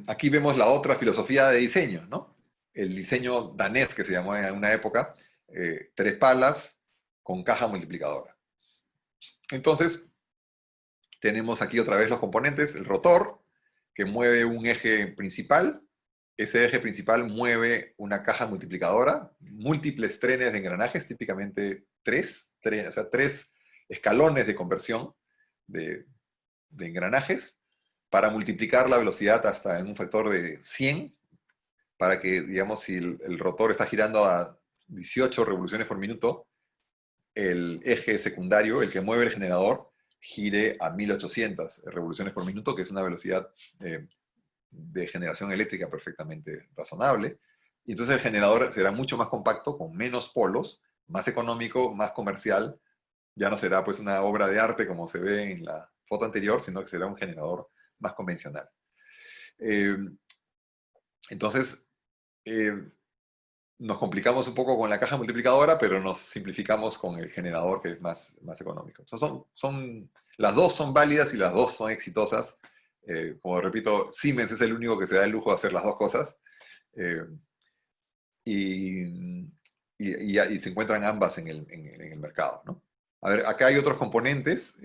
Aquí vemos la otra filosofía de diseño, ¿no? El diseño danés que se llamó en una época, tres palas con caja multiplicadora. Entonces, tenemos aquí otra vez los componentes, el rotor, que mueve un eje principal. Ese eje principal mueve una caja multiplicadora, múltiples trenes de engranajes, típicamente tres trenes, o sea, tres escalones de conversión de, de engranajes para multiplicar la velocidad hasta en un factor de 100, para que, digamos, si el rotor está girando a 18 revoluciones por minuto, el eje secundario, el que mueve el generador, gire a 1800 revoluciones por minuto, que es una velocidad de generación eléctrica perfectamente razonable. Y entonces el generador será mucho más compacto, con menos polos, más económico, más comercial. Ya no será pues una obra de arte como se ve en la foto anterior, sino que será un generador más convencional. Eh, entonces, eh, nos complicamos un poco con la caja multiplicadora, pero nos simplificamos con el generador, que es más económico. Las dos son válidas y las dos son exitosas. Como repito, Siemens es el único que se da el lujo de hacer las dos cosas. eh, y, y se encuentran ambas en el mercado, ¿no? A ver, acá hay otros componentes.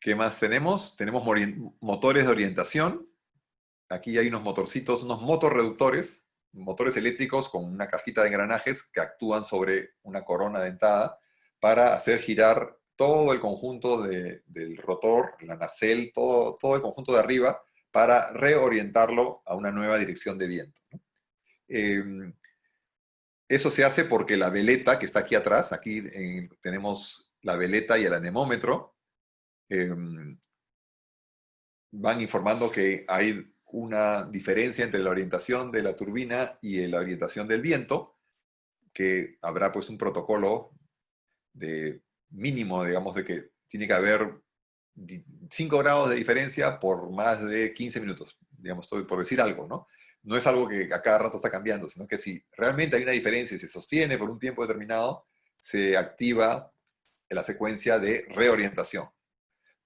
¿Qué más tenemos? Tenemos motores de orientación. Aquí hay unos motorcitos, unos motorreductores, motores eléctricos con una cajita de engranajes que actúan sobre una corona dentada para hacer girar todo el conjunto del rotor, la nacelle, todo el conjunto de arriba, para reorientarlo a una nueva dirección de viento, ¿no? Eh, Eso se hace porque la veleta que está aquí atrás, aquí tenemos la veleta y el anemómetro, eh, van informando que hay una diferencia entre la orientación de la turbina y la orientación del viento, que habrá pues un protocolo de mínimo, digamos, de que tiene que haber 5 grados de diferencia por más de 15 minutos, digamos, por decir algo, ¿no? No es algo que a cada rato está cambiando, sino que si realmente hay una diferencia y se sostiene por un tiempo determinado, se activa la secuencia de reorientación,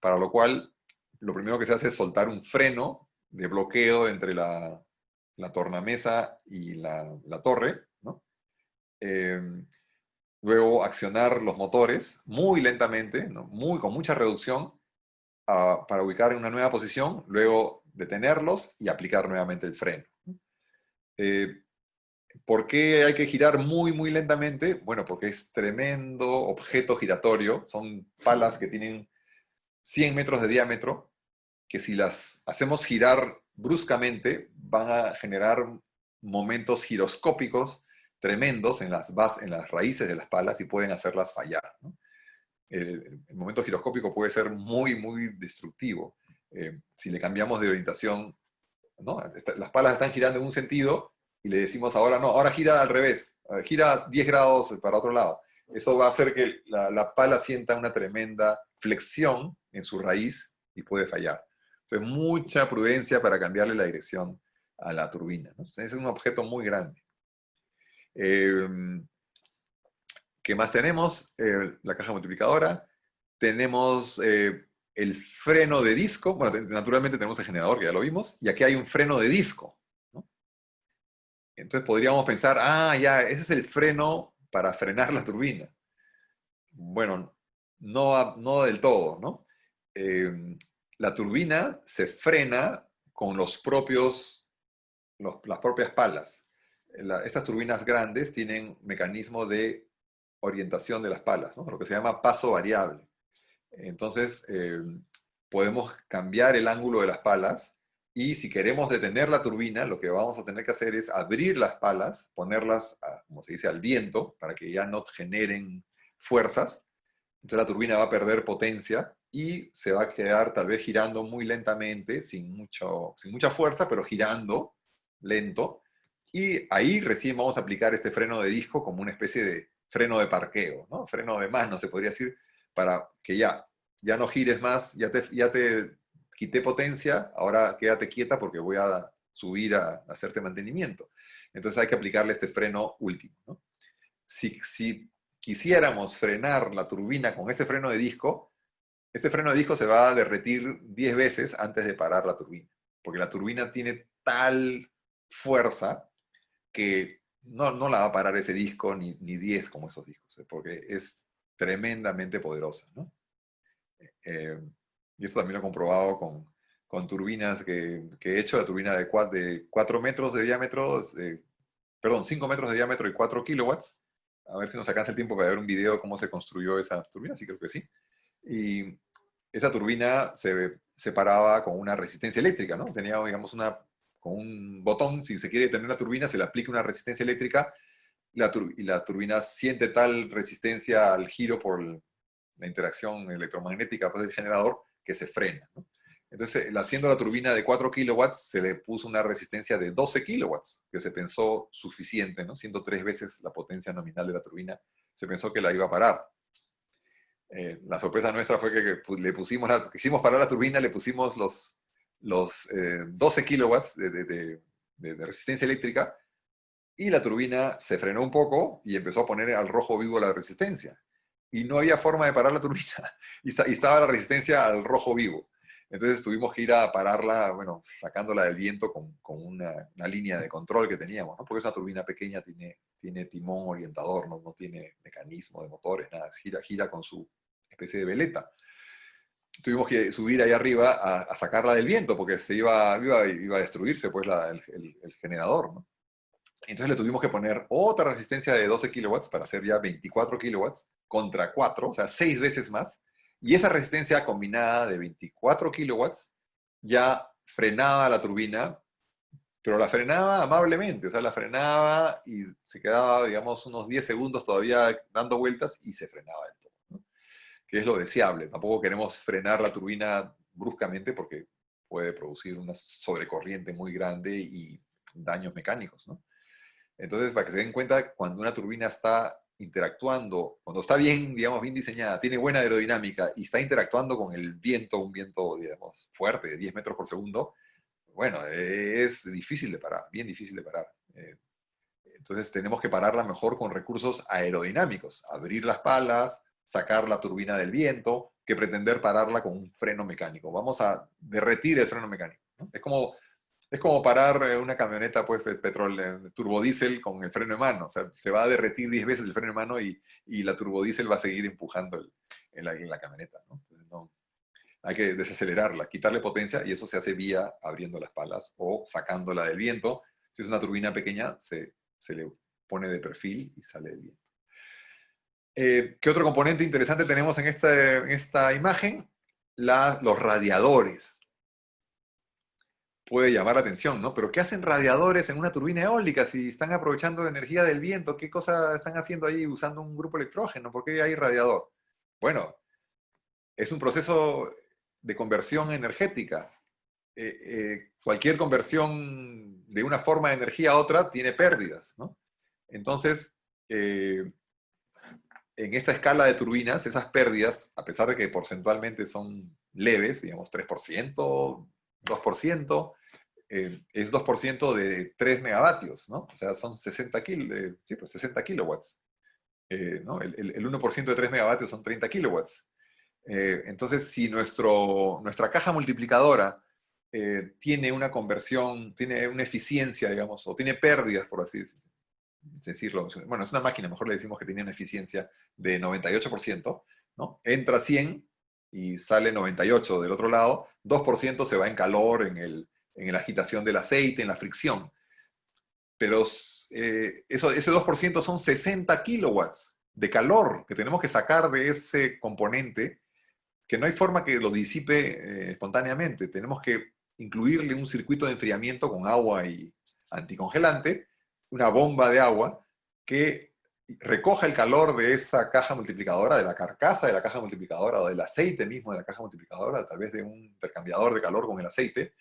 para lo cual lo primero que se hace es soltar un freno de bloqueo entre la tornamesa y la torre, ¿no? Eh, Luego accionar los motores muy lentamente, ¿no? Con mucha reducción, para ubicar en una nueva posición, luego detenerlos y aplicar nuevamente el freno. Eh, ¿Por qué hay que girar muy lentamente? Bueno, porque es tremendo objeto giratorio. Son palas que tienen 100 metros de diámetro, que si las hacemos girar bruscamente, van a generar momentos giroscópicos tremendos en las raíces de las palas y pueden hacerlas fallar, ¿no? El momento giroscópico puede ser muy destructivo. Si le cambiamos de orientación, ¿no? Las palas están girando en un sentido y le decimos ahora no, ahora gira al revés, gira 10 grados para otro lado. Eso va a hacer que la pala sienta una tremenda flexión en su raíz y puede fallar. Entonces, mucha prudencia para cambiarle la dirección a la turbina, ¿no? Es un objeto muy grande. Eh, ¿Qué más tenemos? La caja multiplicadora. Tenemos el freno de disco. Bueno, naturalmente tenemos el generador, que ya lo vimos. Y aquí hay un freno de disco, ¿no? Entonces podríamos pensar, ya, ese es el freno para frenar la turbina. Bueno, no del todo, ¿no? Eh, la turbina se frena con las propias palas. Estas turbinas grandes tienen mecanismo de orientación de las palas, ¿no? Lo que se llama paso variable. Entonces, podemos cambiar el ángulo de las palas y si queremos detener la turbina, lo que vamos a tener que hacer es abrir las palas, ponerlas, como se dice, al viento, para que ya no generen fuerzas. Entonces la turbina va a perder potencia y se va a quedar tal vez girando muy lentamente, sin mucha fuerza, pero girando lento. Y ahí recién vamos a aplicar este freno de disco como una especie de freno de parqueo, ¿no? Freno de mano, se podría decir, para que ya no gires más, ya te quité potencia, ahora quédate quieta porque voy a subir a hacerte mantenimiento. Entonces hay que aplicarle este freno último, ¿no? Si quisiéramos frenar la turbina con ese freno de disco, este freno de disco se va a derretir 10 veces antes de parar la turbina. porque la turbina tiene tal fuerza que no la va a parar ese disco ni 10 como esos discos, porque es tremendamente poderosa, ¿no? Eh, y esto también lo he comprobado con turbinas que he hecho, la turbina de 4 metros de diámetro, perdón, 5 metros de diámetro y 4 kilowatts. A ver si nos alcanza el tiempo para ver un video de cómo se construyó esa turbina, sí creo que sí. Y esa turbina se paraba con una resistencia eléctrica, ¿no? Tenía, digamos, con un botón, si se quiere detener la turbina, se le aplica una resistencia eléctrica y la turbina siente tal resistencia al giro por la interacción electromagnética del generador que se frena, ¿no? Entonces, haciendo la turbina de 4 kilowatts, se le puso una resistencia de 12 kilowatts, que se pensó suficiente, ¿no? Siendo 3 veces la potencia nominal de la turbina, se pensó que la iba a parar. La sorpresa nuestra fue que le pusimos, quisimos parar la turbina, le pusimos los 12 kilowatts de resistencia eléctrica y la turbina se frenó un poco y empezó a poner al rojo vivo la resistencia. Y no había forma de parar la turbina. Y estaba la resistencia al rojo vivo. Entonces tuvimos que ir a pararla, bueno, sacándola del viento con una línea de control que teníamos, ¿no? Porque es una turbina pequeña, tiene timón orientador, no tiene mecanismo de motores, nada, gira con su especie de veleta. Tuvimos que subir ahí arriba a sacarla del viento porque iba a destruirse pues el generador, ¿no? Entonces le tuvimos que poner otra resistencia de 12 kilowatts para hacer ya 24 kilowatts contra 4, o sea, 6 veces más. Y esa resistencia combinada de 24 kilowatts ya frenaba la turbina, pero la frenaba amablemente, o sea, la frenaba y se quedaba, digamos, unos 10 segundos todavía dando vueltas y se frenaba del todo, ¿no? Que es lo deseable. Tampoco queremos frenar la turbina bruscamente porque puede producir una sobrecorriente muy grande y daños mecánicos, ¿no? Entonces, para que se den cuenta, cuando una turbina está interactuando, cuando está bien, digamos, bien diseñada, tiene buena aerodinámica y está interactuando con el viento, un viento, digamos, fuerte, de 10 metros por segundo, bueno, es difícil de parar, bien difícil de parar. Entonces, tenemos que pararla mejor con recursos aerodinámicos, abrir las palas, sacar la turbina del viento, que pretender pararla con un freno mecánico. Vamos a derretir el freno mecánico, ¿no? Es como parar una camioneta pues, turbodiesel con el freno de mano. O sea, se va a derretir 10 veces el freno de mano y la turbodiesel va a seguir empujando en la camioneta, ¿no? Entonces, hay que desacelerarla, quitarle potencia y eso se hace vía abriendo las palas o sacándola del viento. Si es una turbina pequeña, se le pone de perfil y sale del viento. ¿Qué otro componente interesante tenemos en esta imagen? Los radiadores. Puede llamar la atención, ¿no? Pero ¿qué hacen radiadores en una turbina eólica si están aprovechando la energía del viento? ¿Qué cosa están haciendo ahí usando un grupo electrógeno? ¿Por qué hay radiador? Bueno, es un proceso de conversión energética. Cualquier conversión de una forma de energía a otra tiene pérdidas, ¿no? Entonces, en esta escala de turbinas, esas pérdidas, a pesar de que porcentualmente son leves, digamos 3%, 2%, es 2% de 3 megavatios, ¿no? O sea, son 60 kilowatts. ¿No? El 1% de 3 megavatios son 30 kilowatts. Entonces, si nuestra caja multiplicadora tiene una conversión, tiene una eficiencia, digamos, o tiene pérdidas, por así decirlo. Bueno, es una máquina, mejor le decimos que tiene una eficiencia de 98%, ¿no? Entra 100 y sale 98 del otro lado, 2% se va en calor, en la agitación del aceite, en la fricción. Pero ese 2% son 60 kilowatts de calor que tenemos que sacar de ese componente, que no hay forma que lo disipe espontáneamente. Tenemos que incluirle un circuito de enfriamiento con agua y anticongelante, una bomba de agua que recoja el calor de esa caja multiplicadora, de la carcasa de la caja multiplicadora o del aceite mismo de la caja multiplicadora, a través de un intercambiador de calor con el aceite,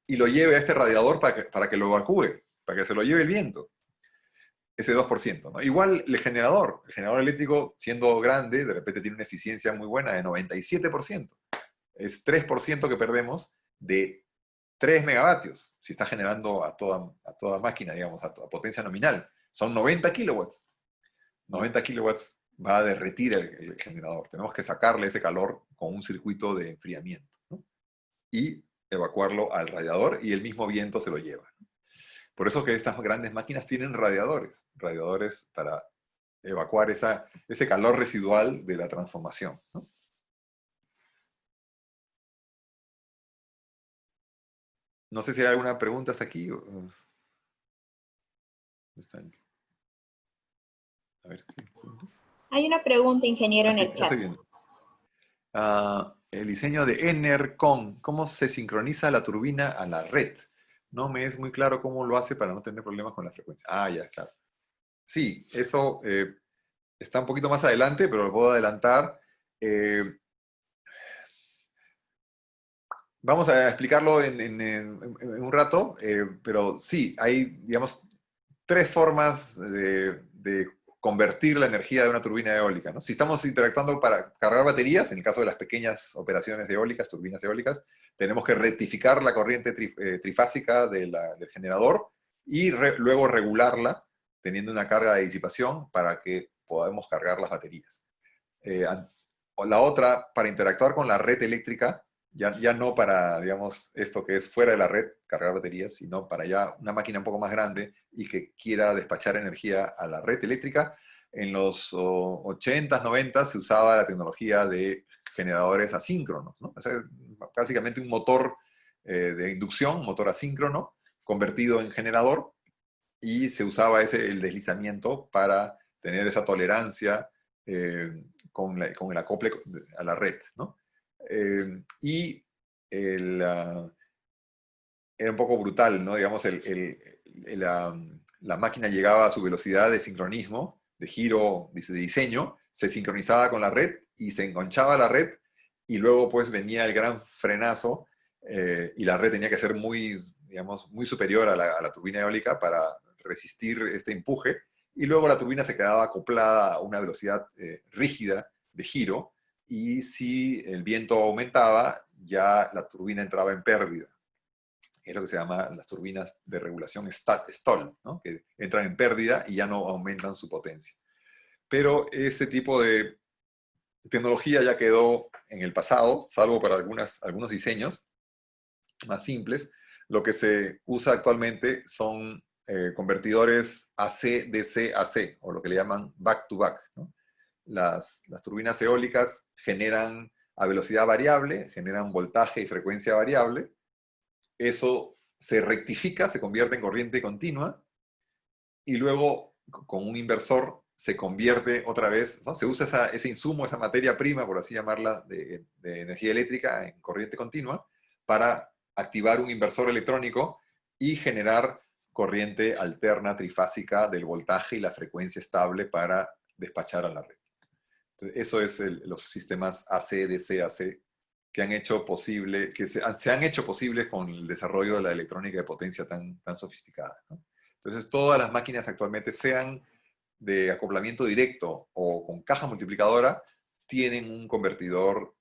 y lo lleve a este radiador para que lo evacúe, para que se lo lleve el viento, ese 2%, ¿no? Igual el generador eléctrico, siendo grande, de repente tiene una eficiencia muy buena de 97%. Es 3% que perdemos de 3 megavatios, si está generando a toda máquina, digamos, a potencia nominal. Son 90 kilowatts. 90 kilowatts va a derretir el generador. Tenemos que sacarle ese calor con un circuito de enfriamiento, ¿no? Y evacuarlo al radiador y el mismo viento se lo lleva. Por eso que estas grandes máquinas tienen radiadores para evacuar ese calor residual de la transformación, ¿no? No sé si hay alguna pregunta hasta aquí. A ver, sí. Hay una pregunta, ingeniero, en Sí, el ya chat. estoy viendo. El diseño de Enercon, ¿cómo se sincroniza la turbina a la red? No me es muy claro cómo lo hace para no tener problemas con la frecuencia. Ya, claro. Sí, eso está un poquito más adelante, pero lo puedo adelantar. Vamos a explicarlo en un rato, pero sí, hay, digamos, tres formas de convertir la energía de una turbina eólica, ¿no? Si estamos interactuando para cargar baterías, en el caso de las pequeñas operaciones eólicas, turbinas eólicas, tenemos que rectificar la corriente trifásica del generador y luego regularla teniendo una carga de disipación para que podamos cargar las baterías. La otra, para interactuar con la red eléctrica, ya no para, digamos, esto que es fuera de la red, cargar baterías, sino para ya una máquina un poco más grande y que quiera despachar energía a la red eléctrica. En los 80s, 90s se usaba la tecnología de generadores asíncronos, ¿no? O sea, básicamente un motor de inducción, un motor asíncrono, convertido en generador, y se usaba el deslizamiento para tener esa tolerancia con el acople a la red, ¿no? Y era un poco brutal, ¿no? Digamos, la máquina llegaba a su velocidad de sincronismo, de giro, de diseño, se sincronizaba con la red y se enganchaba a la red, y luego pues venía el gran frenazo y la red tenía que ser muy, digamos, muy superior a la turbina eólica para resistir este empuje, y luego la turbina se quedaba acoplada a una velocidad rígida de giro, y si el viento aumentaba, ya la turbina entraba en pérdida. Es lo que se llama las turbinas de regulación stall, ¿no? Que entran en pérdida y ya no aumentan su potencia. Pero ese tipo de tecnología ya quedó en el pasado, salvo para algunos diseños más simples. Lo que se usa actualmente son convertidores AC-DC-AC, o lo que le llaman back-to-back, ¿no? Las turbinas eólicas generan a velocidad variable, generan voltaje y frecuencia variable. Eso se rectifica, se convierte en corriente continua, y luego con un inversor se convierte otra vez, ¿no? Se usa ese insumo, esa materia prima, por así llamarla, de energía eléctrica en corriente continua, para activar un inversor electrónico y generar corriente alterna trifásica del voltaje y la frecuencia estable para despachar a la red. Entonces, eso es los sistemas AC-DC-AC que han hecho posible, que se han hecho posibles con el desarrollo de la electrónica de potencia tan sofisticada, ¿no? Entonces, todas las máquinas actualmente, sean de acoplamiento directo o con caja multiplicadora, tienen un convertidor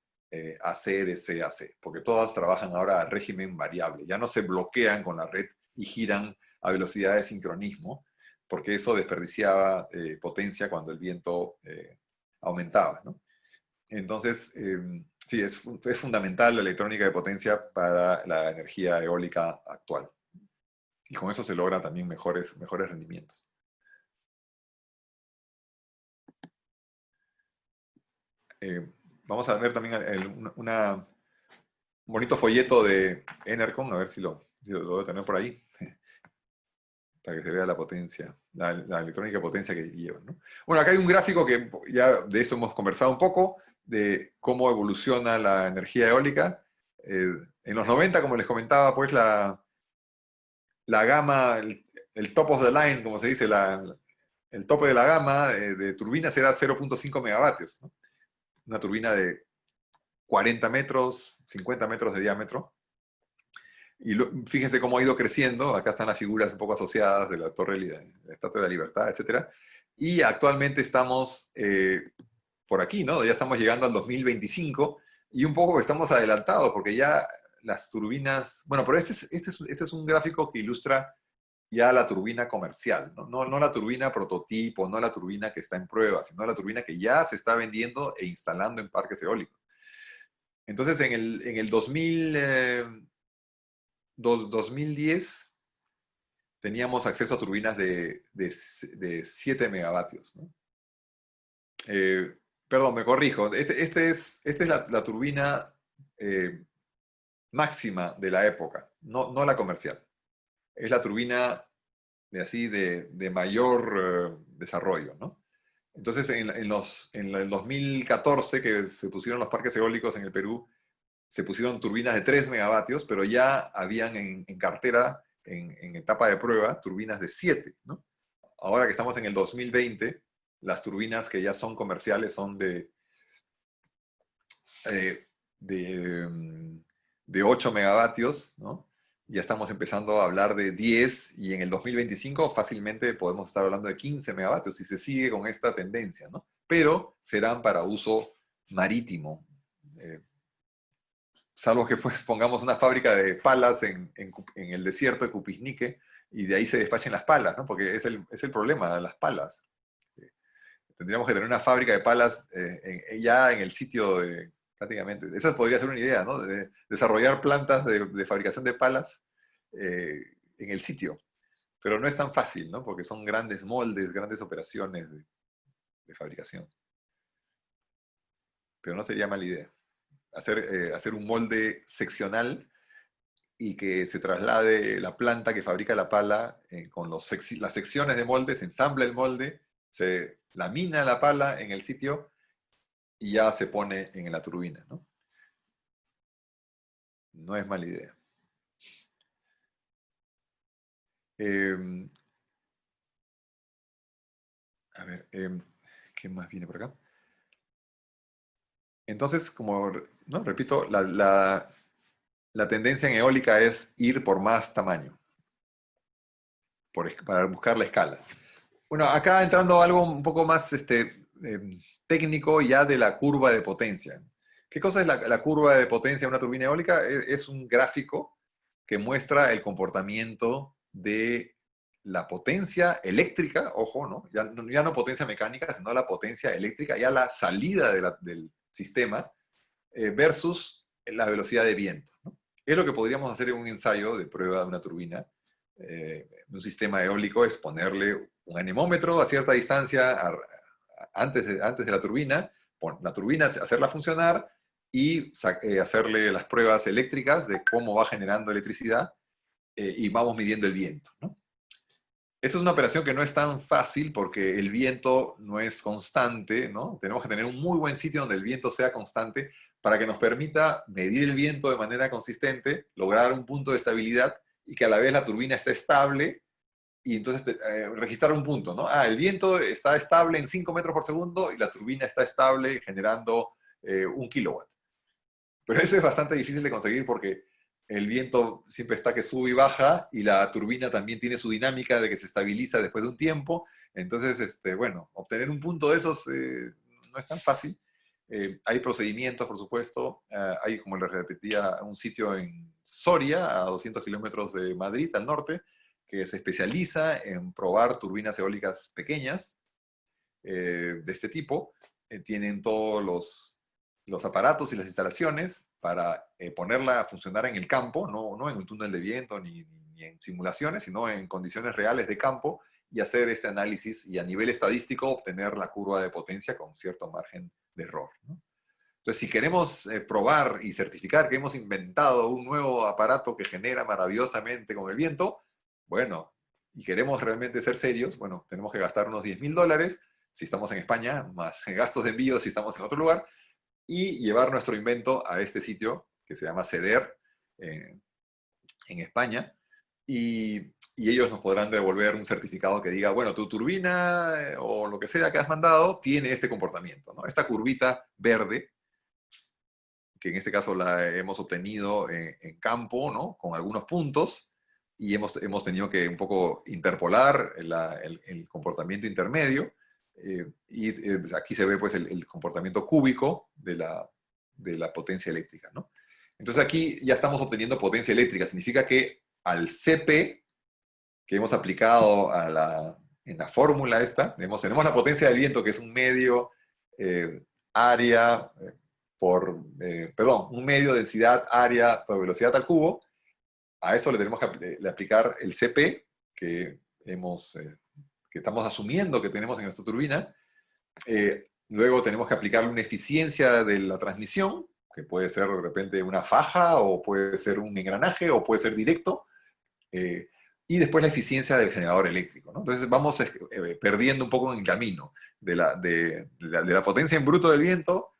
AC-DC-AC, porque todas trabajan ahora a régimen variable. Ya no se bloquean con la red y giran a velocidad de sincronismo, porque eso desperdiciaba potencia cuando el viento aumentaba, ¿no? Entonces, sí, es fundamental la electrónica de potencia para la energía eólica actual. Y con eso se logran también mejores rendimientos. Vamos a ver también un bonito folleto de Enercon, a ver si lo debo tener por ahí, para que se vea la potencia, la electrónica de potencia que llevan, ¿no? Bueno, acá hay un gráfico que ya de eso hemos conversado un poco, de cómo evoluciona la energía eólica. En los 90, como les comentaba, pues la gama, el top of the line, como se dice, el tope de la gama de turbinas era 0.5 megavatios, ¿no? Una turbina de 40 metros, 50 metros de diámetro. Y fíjense cómo ha ido creciendo. Acá están las figuras un poco asociadas de la Torre de la Estatua de la Libertad, etc. Y actualmente estamos por aquí, ¿no? Ya estamos llegando al 2025 y un poco estamos adelantados porque ya las turbinas... Bueno, pero este es un gráfico que ilustra ya la turbina comercial, ¿no? No la turbina prototipo, no la turbina que está en prueba, sino la turbina que ya se está vendiendo e instalando en parques eólicos. Entonces, en el 2000, 2010 teníamos acceso a turbinas de 7 megavatios, ¿no? Perdón, me corrijo. Esta es la turbina máxima de la época, no la comercial. Es la turbina de mayor desarrollo, ¿no? Entonces, en el 2014, que se pusieron los parques eólicos en el Perú, se pusieron turbinas de 3 megavatios, pero ya habían en cartera, en etapa de prueba, turbinas de 7, ¿no? Ahora que estamos en el 2020, las turbinas que ya son comerciales son eh, de 8 megavatios, ¿no? Ya estamos empezando a hablar de 10 y en el 2025 fácilmente podemos estar hablando de 15 megavatios si se sigue con esta tendencia, ¿no? Pero serán para uso marítimo. Salvo que pues pongamos una fábrica de palas en el desierto de Cupiznique y de ahí se despachen las palas, ¿no? Porque es el problema, las palas. Tendríamos que tener una fábrica de palas ya en el sitio prácticamente. Esa podría ser una idea, ¿no? De desarrollar plantas de fabricación de palas en el sitio. Pero no es tan fácil, ¿no? Porque son grandes moldes, grandes operaciones de fabricación. Pero no sería mala idea. Hacer un molde seccional y que se traslade la planta que fabrica la pala con las secciones de molde, se ensambla el molde, se lamina la pala en el sitio y ya se pone en la turbina, ¿no? No es mala idea. A ver, ¿qué más viene por acá? Entonces, como, ¿no? Repito, la tendencia en eólica es ir por más tamaño, para buscar la escala. Bueno, acá entrando a algo un poco más técnico ya de la curva de potencia. ¿Qué cosa es la curva de potencia de una turbina eólica? Es un gráfico que muestra el comportamiento de la potencia eléctrica, ojo, ¿no? Ya no potencia mecánica, sino la potencia eléctrica, ya la salida del sistema, versus la velocidad de viento, ¿no? Es lo que podríamos hacer en un ensayo de prueba de una turbina. Un sistema eólico es ponerle un anemómetro a cierta distancia antes de la turbina, hacerla funcionar y hacerle las pruebas eléctricas de cómo va generando electricidad y vamos midiendo el viento, ¿no? Esto es una operación que no es tan fácil porque el viento no es constante, ¿no? Tenemos que tener un muy buen sitio donde el viento sea constante para que nos permita medir el viento de manera consistente, lograr un punto de estabilidad y que a la vez la turbina esté estable y entonces registrar un punto, ¿no? El viento está estable en 5 metros por segundo y la turbina está estable generando 1 kilowatt. Pero eso es bastante difícil de conseguir porque el viento siempre está que sube y baja y la turbina también tiene su dinámica de que se estabiliza después de un tiempo. Entonces, bueno, obtener un punto de esos no es tan fácil. Hay procedimientos, por supuesto. Hay, como les repetía, un sitio en Soria, a 200 kilómetros de Madrid, al norte, que se especializa en probar turbinas eólicas pequeñas de este tipo. Tienen todos los aparatos y las instalaciones para ponerla a funcionar en el campo, no en un túnel de viento ni en simulaciones, sino en condiciones reales de campo y hacer este análisis y a nivel estadístico obtener la curva de potencia con cierto margen de error, ¿no? Entonces, si queremos probar y certificar que hemos inventado un nuevo aparato que genera maravillosamente con el viento, bueno, y queremos realmente ser serios, bueno, tenemos que gastar unos $10.000 si estamos en España, más gastos de envío si estamos en otro lugar, y llevar nuestro invento a este sitio que se llama CEDER en España, y ellos nos podrán devolver un certificado que diga, bueno, tu turbina o lo que sea que has mandado tiene este comportamiento, ¿no? Esta curvita verde, que en este caso la hemos obtenido en campo, ¿no? Con algunos puntos, y hemos tenido que un poco interpolar el comportamiento intermedio, pues aquí se ve pues el comportamiento cúbico de la potencia eléctrica, ¿no? Entonces aquí ya estamos obteniendo potencia eléctrica, significa que al CP que hemos aplicado en la fórmula esta, tenemos la potencia del viento, que es un medio área un medio densidad área por velocidad al cubo, a eso le tenemos que aplicar el CP que estamos asumiendo que tenemos en nuestra turbina. Luego tenemos que aplicarle una eficiencia de la transmisión, que puede ser de repente una faja, o puede ser un engranaje, o puede ser directo. Y después la eficiencia del generador eléctrico, ¿no? Entonces vamos perdiendo un poco en el camino de la potencia en bruto del viento,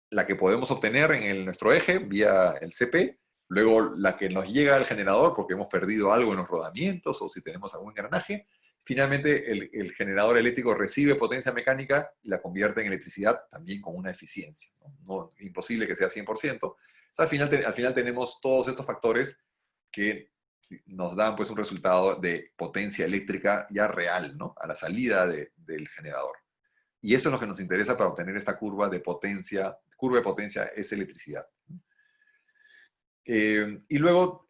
la que podemos obtener en nuestro eje vía el CP, luego la que nos llega al generador porque hemos perdido algo en los rodamientos o si tenemos algún engranaje. Finalmente, el generador eléctrico recibe potencia mecánica y la convierte en electricidad también con una eficiencia. No, imposible que sea 100%. O sea, al final tenemos todos estos factores que nos dan pues un resultado de potencia eléctrica ya real, ¿no? A la salida del generador. Y eso es lo que nos interesa para obtener esta curva de potencia. Curva de potencia es electricidad. Y luego,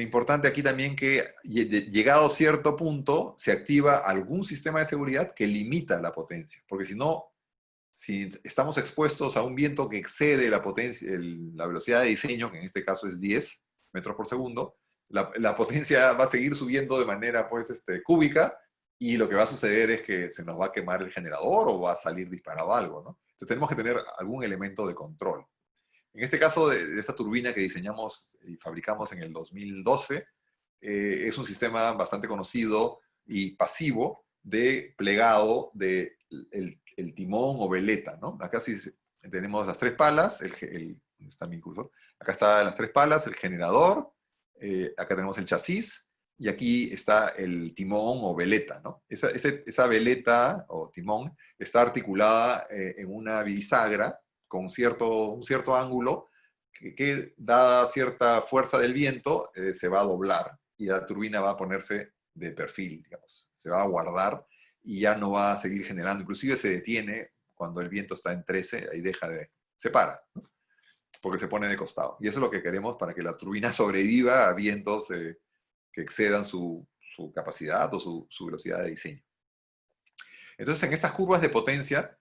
importante aquí también que llegado a cierto punto se activa algún sistema de seguridad que limita la potencia, porque si no, si estamos expuestos a un viento que excede la potencia, la velocidad de diseño, que en este caso es 10 metros por segundo, la potencia va a seguir subiendo de manera pues, cúbica, y lo que va a suceder es que se nos va a quemar el generador o va a salir disparado algo, ¿no? Entonces tenemos que tener algún elemento de control. En este caso de esta turbina que diseñamos y fabricamos en el 2012, es un sistema bastante conocido y pasivo de plegado del timón o veleta, ¿no? Acá sí tenemos las tres palas, ¿dónde está mi cursor? Acá están las tres palas, el generador, acá tenemos el chasis, y aquí está el timón o veleta, ¿no? Esa veleta o timón está articulada en una bisagra con un cierto ángulo que dada cierta fuerza del viento, se va a doblar y la turbina va a ponerse de perfil, digamos. Se va a guardar y ya no va a seguir generando. Inclusive se detiene cuando el viento está en 13, ahí se para, ¿no? Porque se pone de costado. Y eso es lo que queremos para que la turbina sobreviva a vientos que excedan su capacidad o su velocidad de diseño. Entonces, en estas curvas de potencia,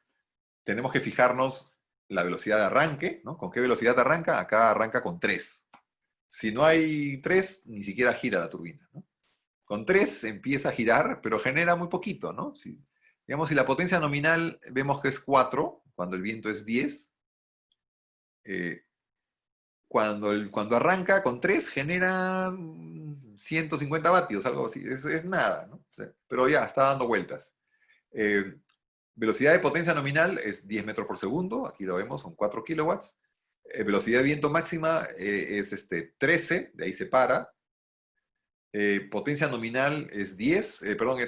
tenemos que fijarnos la velocidad de arranque, ¿no? ¿Con qué velocidad arranca? Acá arranca con 3. Si no hay 3, ni siquiera gira la turbina, ¿no? Con 3 empieza a girar, pero genera muy poquito, ¿no? Digamos, si la potencia nominal vemos que es 4, cuando el viento es 10, cuando arranca con 3 genera 150 vatios, algo así, es nada, ¿no? Pero ya, está dando vueltas. Velocidad de potencia nominal es 10 metros por segundo, aquí lo vemos, son 4 kilowatts. Velocidad de viento máxima es 13, de ahí se para. Potencia nominal es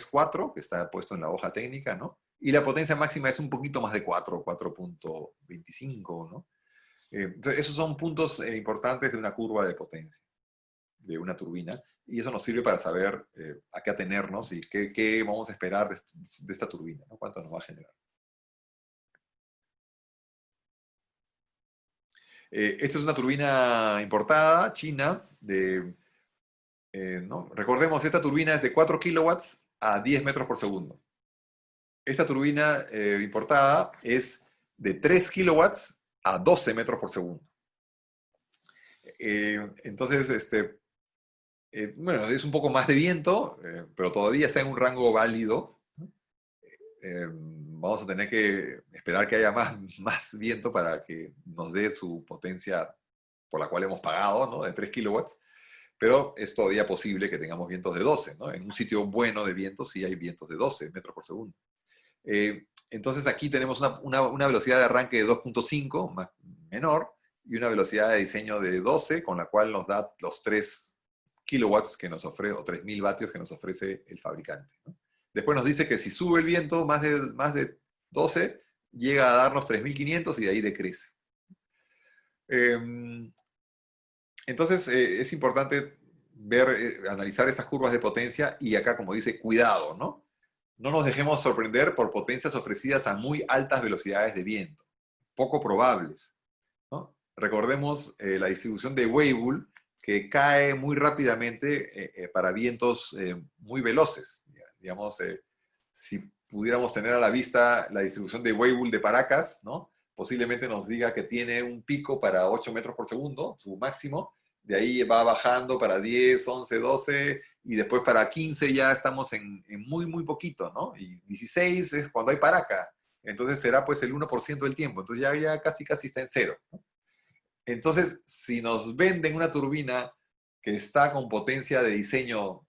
4, que está puesto en la hoja técnica, ¿no? Y la potencia máxima es un poquito más de 4, 4.25, ¿no? Entonces, esos son puntos importantes de una curva de potencia, de una turbina, y eso nos sirve para saber a qué atenernos y qué vamos a esperar de esta turbina, ¿no? Cuánto nos va a generar. Esta es una turbina importada, china, ¿no? Recordemos, esta turbina es de 4 kilowatts a 10 metros por segundo. Esta turbina importada es de 3 kilowatts a 12 metros por segundo. Entonces, bueno, es un poco más de viento, pero todavía está en un rango válido. Vamos a tener que esperar que haya más viento para que nos dé su potencia por la cual hemos pagado, ¿no? De 3 kilowatts. Pero es todavía posible que tengamos vientos de 12, ¿no? En un sitio bueno de viento sí hay vientos de 12 metros por segundo. Entonces aquí tenemos una velocidad de arranque de 2.5, menor, y una velocidad de diseño de 12, con la cual nos da los 3 kilowatts que nos ofrece, o 3000 vatios que nos ofrece el fabricante, ¿no? Después nos dice que si sube el viento más de 12, llega a darnos 3500 y de ahí decrece. Entonces es importante analizar estas curvas de potencia y acá, como dice, cuidado, ¿no? No nos dejemos sorprender por potencias ofrecidas a muy altas velocidades de viento, poco probables, ¿no? Recordemos la distribución de Weibull, que cae muy rápidamente para vientos muy veloces. Digamos, si pudiéramos tener a la vista la distribución de Weibull de Paracas, ¿no? Posiblemente nos diga que tiene un pico para 8 metros por segundo, su máximo, de ahí va bajando para 10, 11, 12, y después para 15 ya estamos en muy, muy poquito, ¿no? Y 16 es cuando hay paraca, entonces será pues el 1% del tiempo, entonces ya casi, casi está en cero, ¿no? Entonces, si nos venden una turbina que está con potencia de diseño,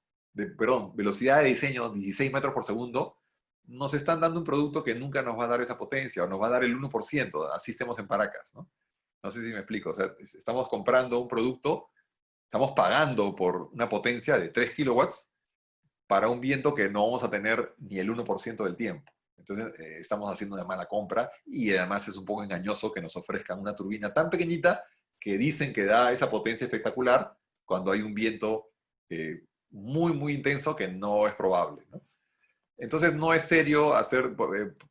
perdón, velocidad de diseño 16 metros por segundo, nos están dando un producto que nunca nos va a dar esa potencia, o nos va a dar el 1%, así estemos en Paracas, ¿no? No sé si me explico, o sea, estamos comprando un producto, estamos pagando por una potencia de 3 kilowatts para un viento que no vamos a tener ni el 1% del tiempo. Entonces, estamos haciendo una mala compra y además es un poco engañoso que nos ofrezcan una turbina tan pequeñita que dicen que da esa potencia espectacular cuando hay un viento muy, muy intenso que no es probable, ¿no? Entonces, no es serio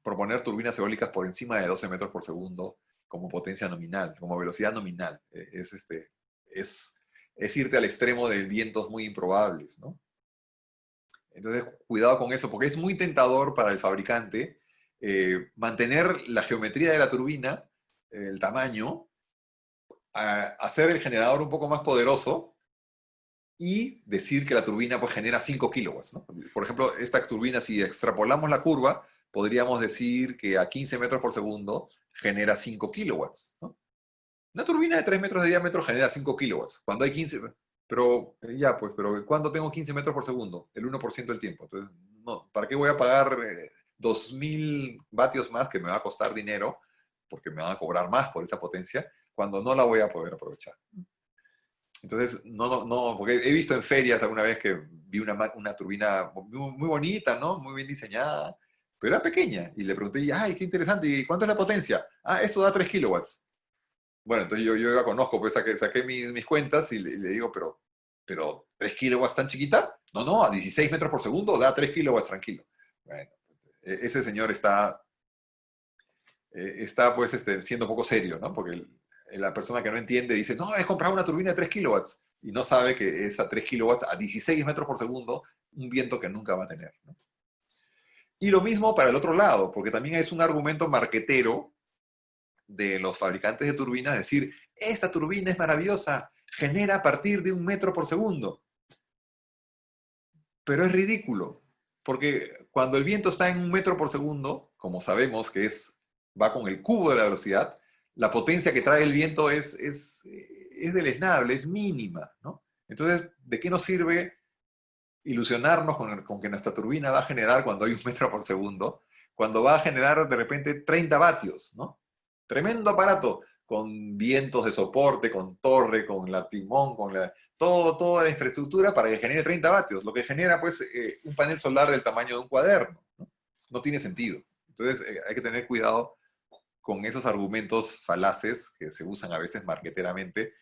proponer turbinas eólicas por encima de 12 metros por segundo como potencia nominal, como velocidad nominal. Es irte al extremo de vientos muy improbables, ¿no? Entonces, cuidado con eso, porque es muy tentador para el fabricante mantener la geometría de la turbina, el tamaño, hacer el generador un poco más poderoso y decir que la turbina pues, genera 5 kilowatts, ¿no? Por ejemplo, esta turbina, si extrapolamos la curva, podríamos decir que a 15 metros por segundo genera 5 kilowatts, ¿no? Una turbina de 3 metros de diámetro genera 5 kilowatts. Cuando hay 15, pero ya, pues, pero ¿cuándo tengo 15 metros por segundo? El 1% del tiempo. Entonces, no, ¿para qué voy a pagar 2000 vatios más que me va a costar dinero? Porque me van a cobrar más por esa potencia, cuando no la voy a poder aprovechar. Entonces, no, porque he visto en ferias alguna vez que vi una turbina muy, muy bonita, ¿no? Muy bien diseñada, pero era pequeña. Y le pregunté, ay, qué interesante, ¿y cuánto es la potencia? Ah, esto da 3 kilowatts. Bueno, entonces yo ya conozco, pues saqué mis cuentas y le digo, pero 3 kilowatts tan chiquita? No, a 16 metros por segundo da 3 kilowatts tranquilo. Bueno, ese señor está pues siendo poco serio, ¿no? Porque la persona que no entiende dice, no, he comprado una turbina de 3 kilowatts y no sabe que es a 3 kilowatts a 16 metros por segundo, un viento que nunca va a tener, ¿no? Y lo mismo para el otro lado, porque también es un argumento marquetero de los fabricantes de turbinas decir, esta turbina es maravillosa, genera a partir de 1 metro por segundo. Pero es ridículo, porque cuando el viento está en 1 metro por segundo, como sabemos que va con el cubo de la velocidad, la potencia que trae el viento es deleznable, es mínima, ¿no? Entonces, ¿de qué nos sirve ilusionarnos con que nuestra turbina va a generar cuando hay 1 metro por segundo, cuando va a generar de repente 30 vatios, ¿no? Tremendo aparato, con vientos de soporte, con torre, con la timón, toda la infraestructura para que genere 30 vatios, lo que genera pues un panel solar del tamaño de un cuaderno, ¿no? No tiene sentido. Entonces hay que tener cuidado con esos argumentos falaces que se usan a veces marqueteramente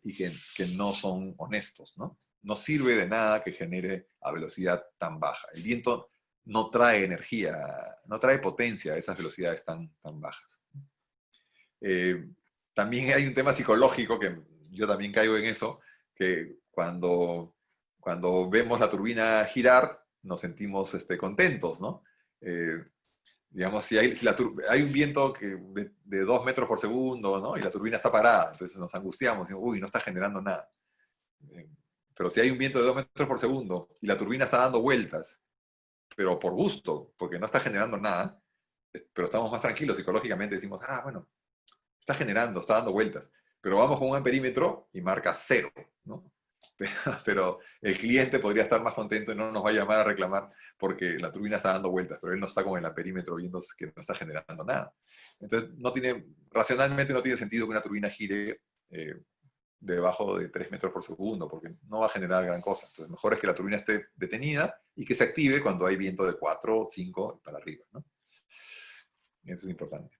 y que no son honestos, ¿no? No sirve de nada que genere a velocidad tan baja. El viento no trae energía, no trae potencia a esas velocidades tan bajas. También hay un tema psicológico, que yo también caigo en eso, que cuando vemos la turbina girar, nos sentimos contentos, ¿no? Digamos, si hay un viento de 2 metros por segundo, ¿no? Y la turbina está parada, entonces nos angustiamos, decimos, uy, no está generando nada. Pero si hay un viento de 2 metros por segundo y la turbina está dando vueltas, pero por gusto, porque no está generando nada, pero estamos más tranquilos psicológicamente, decimos, bueno, está generando, está dando vueltas. Pero vamos con un amperímetro y marca 0, ¿no? Pero el cliente podría estar más contento y no nos va a llamar a reclamar porque la turbina está dando vueltas, pero él no está con el amperímetro viendo que no está generando nada. Entonces, racionalmente no tiene sentido que una turbina gire debajo de 3 metros por segundo, porque no va a generar gran cosa. Entonces, mejor es que la turbina esté detenida y que se active cuando hay viento de 4, 5 para arriba, ¿no? Eso es importante.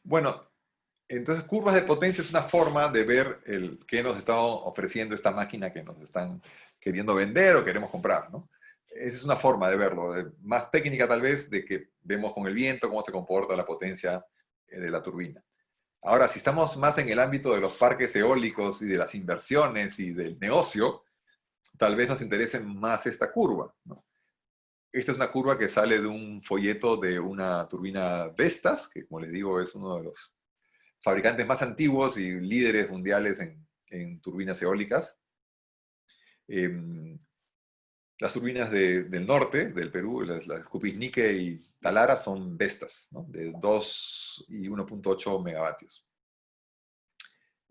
Bueno, entonces curvas de potencia es una forma de ver qué nos está ofreciendo esta máquina que nos están queriendo vender o queremos comprar, ¿no? Esa es una forma de verlo, más técnica tal vez, de que vemos con el viento cómo se comporta la potencia de la turbina. Ahora, si estamos más en el ámbito de los parques eólicos y de las inversiones y del negocio, tal vez nos interese más esta curva, ¿no? esta es una curva que sale de un folleto de una turbina Vestas, que como les digo es uno de los fabricantes más antiguos y líderes mundiales en turbinas eólicas. Las turbinas del norte, del Perú, las Cupis-Nique y Talara, son Vestas, ¿no? De 2 y 1.8 megavatios.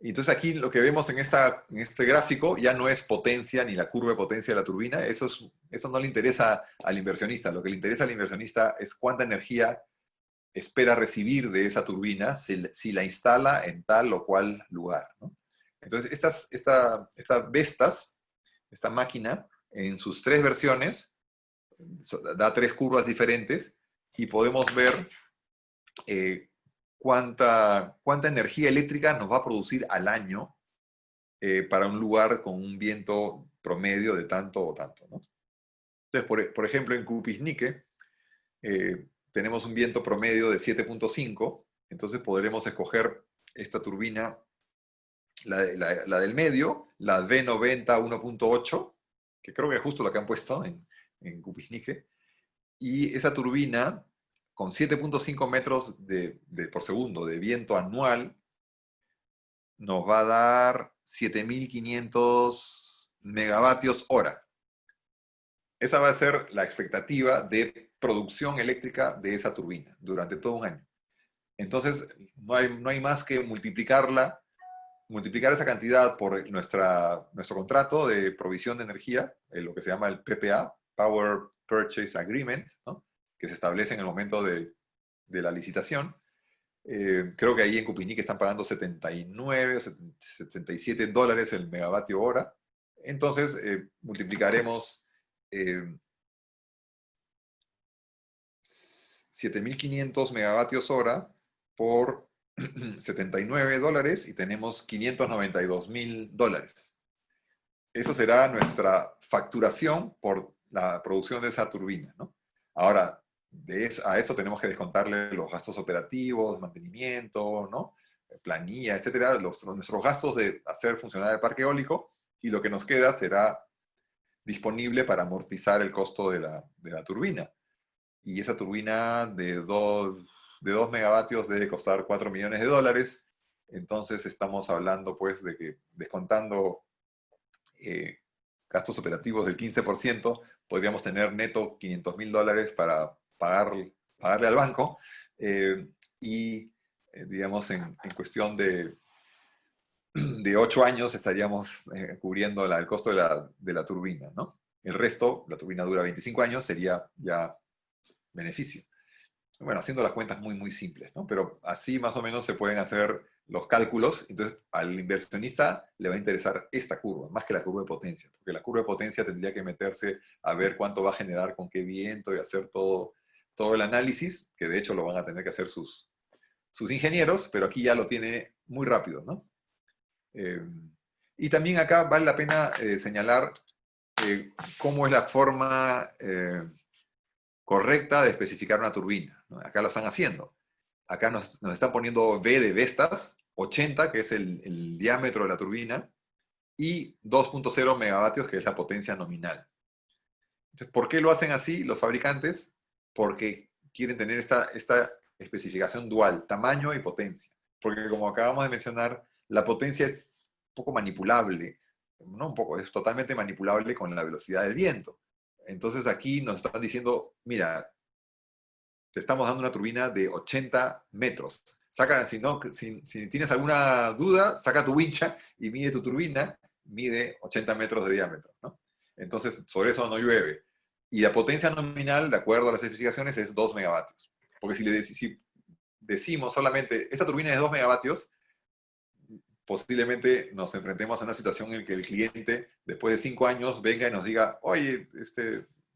Y entonces aquí lo que vemos en este gráfico ya no es potencia ni la curva de potencia de la turbina, eso no le interesa al inversionista. Lo que le interesa al inversionista es cuánta energía espera recibir de esa turbina si la instala en tal o cual lugar, ¿no? Entonces, estas Vestas, esta máquina, en sus 3 versiones, da 3 curvas diferentes y podemos ver cuánta energía eléctrica nos va a producir al año para un lugar con un viento promedio de tanto o tanto, ¿no? Entonces, por ejemplo, en Cupis-Nique tenemos un viento promedio de 7.5, entonces podremos escoger esta turbina, la del medio, la V90 1.8, que creo que es justo la que han puesto en Cupis-Nique, y esa turbina con 7.5 metros por segundo de viento anual nos va a dar 7.500 megavatios hora. Esa va a ser la expectativa de producción eléctrica de esa turbina durante todo un año. Entonces, no hay más que multiplicar esa cantidad por nuestro contrato de provisión de energía, lo que se llama el PPA, Power Purchase Agreement, ¿no? Que se establece en el momento de la licitación. Creo que ahí en Cupis-Nique están pagando 79 o 77 dólares el megavatio hora. Entonces, multiplicaremos 7.500 megavatios hora por 79 dólares y tenemos 592.000 dólares. Eso será nuestra facturación por la producción de esa turbina, ¿no? Ahora, a eso tenemos que descontarle los gastos operativos, mantenimiento, ¿no? Planilla, etcétera, nuestros gastos de hacer funcionar el parque eólico, y lo que nos queda será disponible para amortizar el costo de la turbina. Y esa turbina de 2 megavatios debe costar 4 millones de dólares. Entonces estamos hablando pues de que descontando gastos operativos del 15%, podríamos tener neto 500.000 dólares para pagarle al banco, digamos en cuestión de 8 años estaríamos cubriendo el costo de la turbina, ¿no? El resto, la turbina dura 25 años, sería ya beneficio. Bueno, haciendo las cuentas muy, muy simples, ¿no? Pero así más o menos se pueden hacer los cálculos. Entonces, al inversionista le va a interesar esta curva, más que la curva de potencia, porque la curva de potencia tendría que meterse a ver cuánto va a generar, con qué viento, y hacer todo el análisis, que de hecho lo van a tener que hacer sus ingenieros, pero aquí ya lo tiene muy rápido, ¿no? Y también acá vale la pena señalar cómo es la forma correcta de especificar una turbina, ¿no? Acá lo están haciendo. Acá nos están poniendo V de Vestas, 80, que es el diámetro de la turbina, y 2.0 megavatios, que es la potencia nominal. Entonces, ¿por qué lo hacen así los fabricantes? Porque quieren tener esta especificación dual, tamaño y potencia. Porque como acabamos de mencionar, la potencia es un poco manipulable, no un poco, es totalmente manipulable con la velocidad del viento. Entonces aquí nos están diciendo, mira, te estamos dando una turbina de 80 metros. Si tienes alguna duda, saca tu wincha y mide tu turbina, mide 80 metros de diámetro, ¿no? Entonces, sobre eso no llueve. Y la potencia nominal, de acuerdo a las especificaciones, es 2 megavatios. Porque si decimos solamente, esta turbina es 2 megavatios, posiblemente nos enfrentemos a una situación en que el cliente, después de 5 años, venga y nos diga, oye,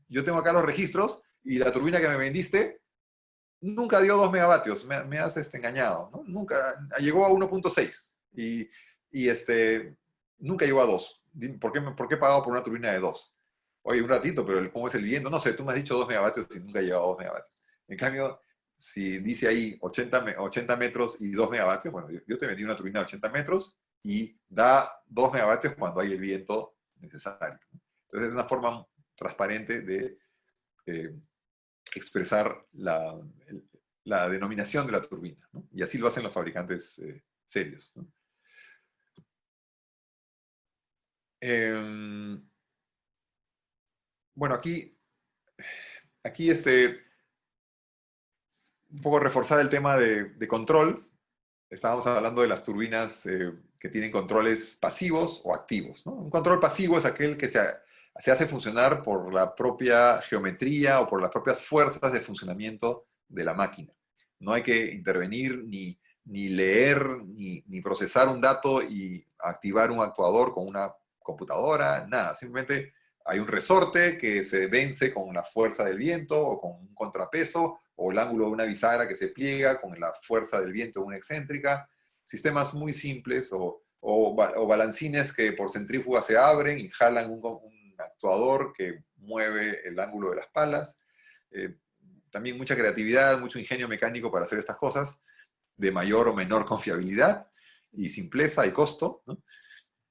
yo tengo acá los registros y la turbina que me vendiste nunca dio 2 megavatios, me has engañado, ¿no? Nunca, llegó a 1.6 y nunca llegó a 2. ¿Por qué he pagado por una turbina de 2? Oye, un ratito, pero ¿cómo es el viento? No sé, tú me has dicho 2 megavatios y nunca ha llegado a 2 megavatios. En cambio, si dice ahí 80 metros y 2 megavatios, bueno, yo te vendí una turbina de 80 metros y da 2 megavatios cuando hay el viento necesario. Entonces es una forma transparente de expresar la denominación de la turbina, ¿no? Y así lo hacen los fabricantes serios, ¿no? Bueno, aquí un poco reforzar el tema de control. Estábamos hablando de las turbinas que tienen controles pasivos o activos, ¿no? Un control pasivo es aquel que se hace funcionar por la propia geometría o por las propias fuerzas de funcionamiento de la máquina. No hay que intervenir ni leer ni procesar un dato y activar un actuador con una computadora, nada. Simplemente hay un resorte que se vence con la fuerza del viento o con un contrapeso, o el ángulo de una bisagra que se pliega con la fuerza del viento de una excéntrica. Sistemas muy simples o balancines que por centrífuga se abren y jalan un actuador que mueve el ángulo de las palas. También mucha creatividad, mucho ingenio mecánico para hacer estas cosas, de mayor o menor confiabilidad y simpleza y costo, ¿no?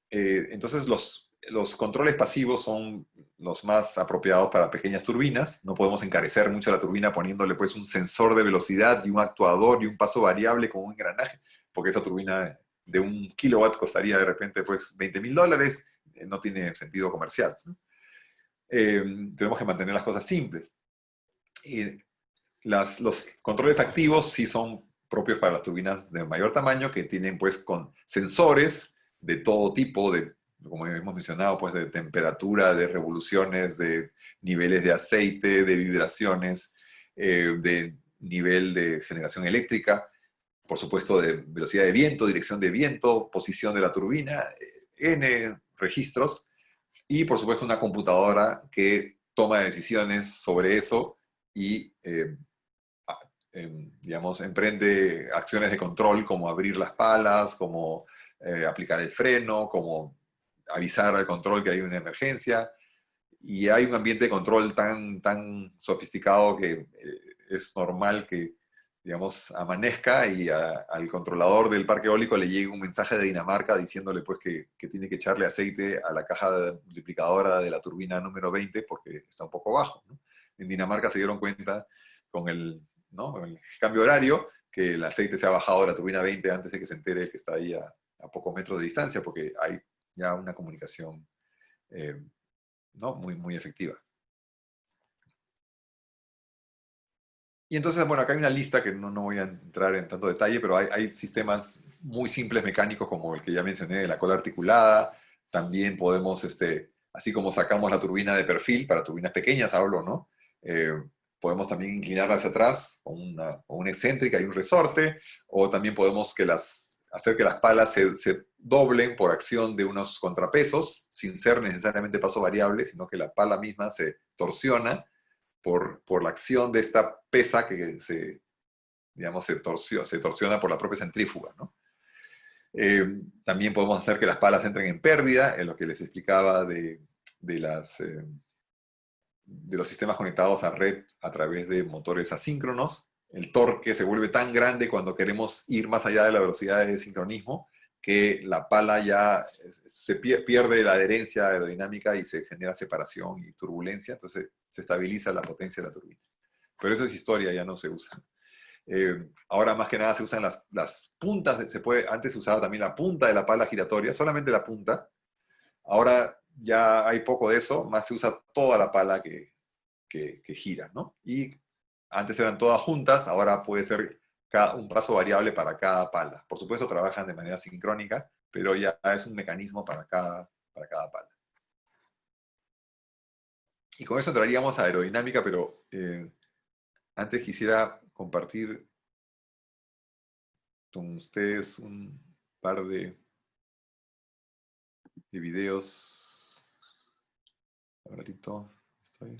Entonces los controles pasivos son los más apropiados para pequeñas turbinas. No podemos encarecer mucho la turbina poniéndole pues un sensor de velocidad y un actuador y un paso variable con un engranaje, porque esa turbina de 1 kilowatt costaría de repente pues $20.000, no tiene sentido comercial, ¿no? Tenemos que mantener las cosas simples. Los controles activos sí son propios para las turbinas de mayor tamaño, que tienen pues con sensores de todo tipo, como hemos mencionado, pues de temperatura, de revoluciones, de niveles de aceite, de vibraciones, de nivel de generación eléctrica, por supuesto de velocidad de viento, dirección de viento, posición de la turbina, N registros, y por supuesto una computadora que toma decisiones sobre eso y digamos, emprende acciones de control como abrir las palas, como aplicar el freno, como avisar al control que hay una emergencia. Y hay un ambiente de control tan sofisticado que es normal que, digamos, amanezca y al controlador del parque eólico le llegue un mensaje de Dinamarca diciéndole pues que tiene que echarle aceite a la caja multiplicadora de la turbina número 20 porque está un poco bajo, ¿no? En Dinamarca se dieron cuenta con ¿no? el cambio horario que el aceite se ha bajado de la turbina 20 antes de que se entere que está ahí a pocos metros de distancia porque hay ya una comunicación ¿no? Muy efectiva. Y entonces, bueno, acá hay una lista que no voy a entrar en tanto detalle, pero hay sistemas muy simples mecánicos como el que ya mencioné de la cola articulada. También podemos, así como sacamos la turbina de perfil, para turbinas pequeñas hablo, ¿no? Podemos también inclinarla hacia atrás con una excéntrica y un resorte, o también podemos hacer que las palas se doblen por acción de unos contrapesos, sin ser necesariamente paso variable, sino que la pala misma se torsiona por la acción de esta pesa que digamos, se torsiona por la propia centrífuga, ¿no? También podemos hacer que las palas entren en pérdida, en lo que les explicaba de los sistemas conectados a red a través de motores asíncronos. El torque se vuelve tan grande cuando queremos ir más allá de la velocidad de sincronismo que la pala ya se pierde la adherencia aerodinámica y se genera separación y turbulencia, entonces se estabiliza la potencia de la turbina. Pero eso es historia, ya no se usa. Ahora más que nada se usan las puntas, antes se usaba también la punta de la pala giratoria, solamente la punta. Ahora ya hay poco de eso, más se usa toda la pala que gira, ¿no? Y antes eran todas juntas, ahora puede ser un paso variable para cada pala. Por supuesto trabajan de manera sincrónica, pero ya es un mecanismo para cada pala. Y con eso entraríamos a aerodinámica, pero antes quisiera compartir con ustedes un par de videos. Un ratito, estoy.